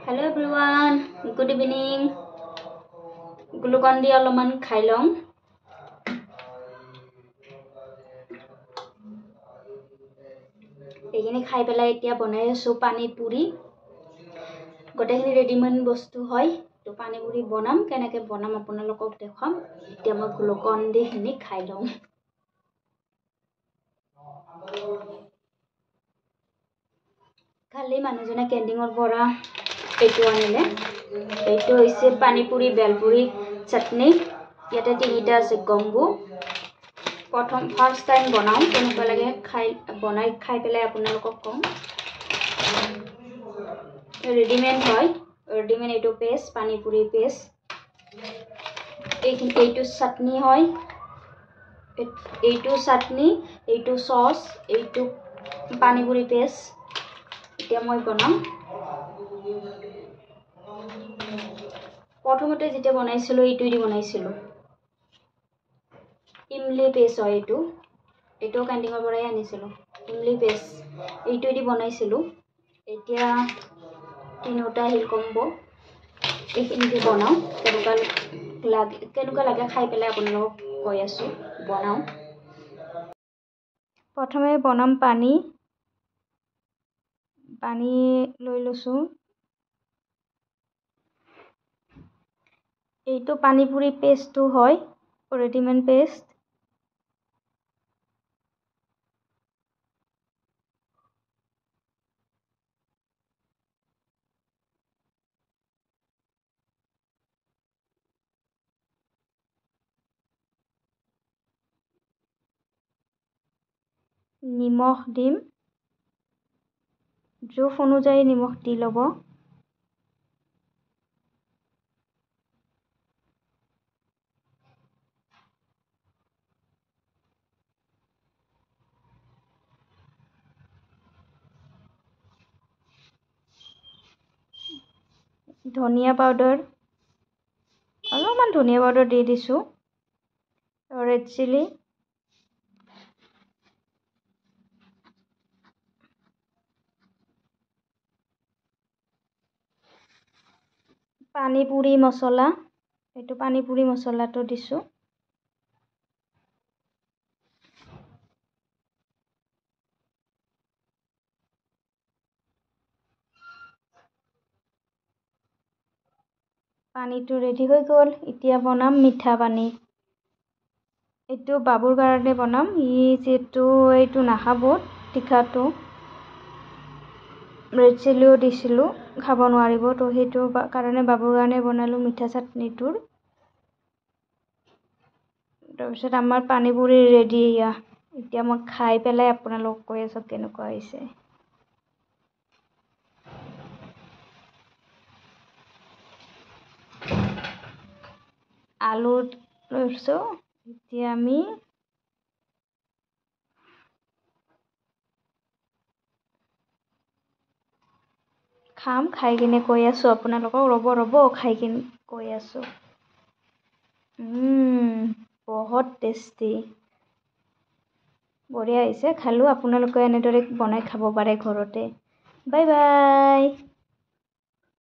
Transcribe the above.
Hello everyone, good evening. Glucon di অলপমান খাই লম। এইখিনি খাই পেলাই এতিয়া বনাই আছো পানী পুৰি। গোটেইখিনি ৰেডিমেড বস্তু হয়। তো পানী পুৰি বনাম, কেনেকে বনাম আপোনালোকক দেখাম। এতিয়া মই গ্লুকন দি খিনি খাই লম। কালি মানুহজনে কেণ্টিঙৰ পৰা এইটো আনিলে। এইটো হৈছে পানী পুৰি বেলপুৰি চাটনি। ইয়াতে তিনিটা আছে কম্বো। প্ৰথম ফাৰ্ষ্ট টাইম বনাও, কেনেকুৱা লাগে বনাই খাই পেলাই আপোনালোকক কম। ৰেডিমেড হয়, ৰেডিমেড এইটো পেষ্ট, পানী পুৰি পেষ্ট। এইটো চাটনি হয়, এইটো চাটনি, এইটো সস, এইটো পানী পুৰি পেষ্ট। এতিয়া মই বনাম। প্ৰথমতে যেতিয়া বনাইছিলো এইটো দি বনাইছিলো। ইমলি পেষ্ট হয় এইটো কেণ্টিঙৰ পৰাই আনিছিলো। ইমলি পেষ্ট এইটো দি বনাইছিলো। এতিয়া তিনিটা হি কম্বো এইখিনি দি বনাও। কেনেকুৱা লাগে খাই পেলাই আপোনালোকক কৈ আছো। বনাও। প্ৰথমে বনাম পানী লৈ লৈছো। এইটো পানী পুৰি পেষ্টটো হয়, ৰেডিমেড পেষ্ট। নিমখ দিম, জোখ অনুযায়ী নিমখ দি ল'ব। ধনিয়া পাউডাৰ, অলপমান ধনিয়া পাউডাৰ দি দিছো। ৰেড চিলি, পানী পুৰি মছলা, এইটো পানী পুৰি মছলাটো দিছো। পানীটো ৰেডি হৈ গ'ল। এতিয়া বনাম মিঠা পানী। এইটো বাবুৰ কাৰণে বনাম। এইটো নাখাব টিখাটো। ৰেড চিলিও দিছিলোঁ, খাব নোৱাৰিব। তো সেইটো কাৰণে বাবুৰ কাৰণে বনালোঁ মিঠা চাটনিটোৰ। তাৰপিছত আমাৰ পানী পুৰি ৰেডি। এতিয়া মই খাই পেলাই আপোনালোকক কৈ আছোঁ কেনেকুৱা হৈছে। আলু লৈছোঁ। এতিয়া আমি খাম। খাই কিনে কৈ আছোঁ আপোনালোকক। ৰ'ব খাই কিনে কৈ আছোঁ। বহুত টেষ্টি, বঢ়িয়া হৈছে। খালোঁ। আপোনালোকে এনেদৰে বনাই খাব পাৰে ঘৰতে। Bye bye.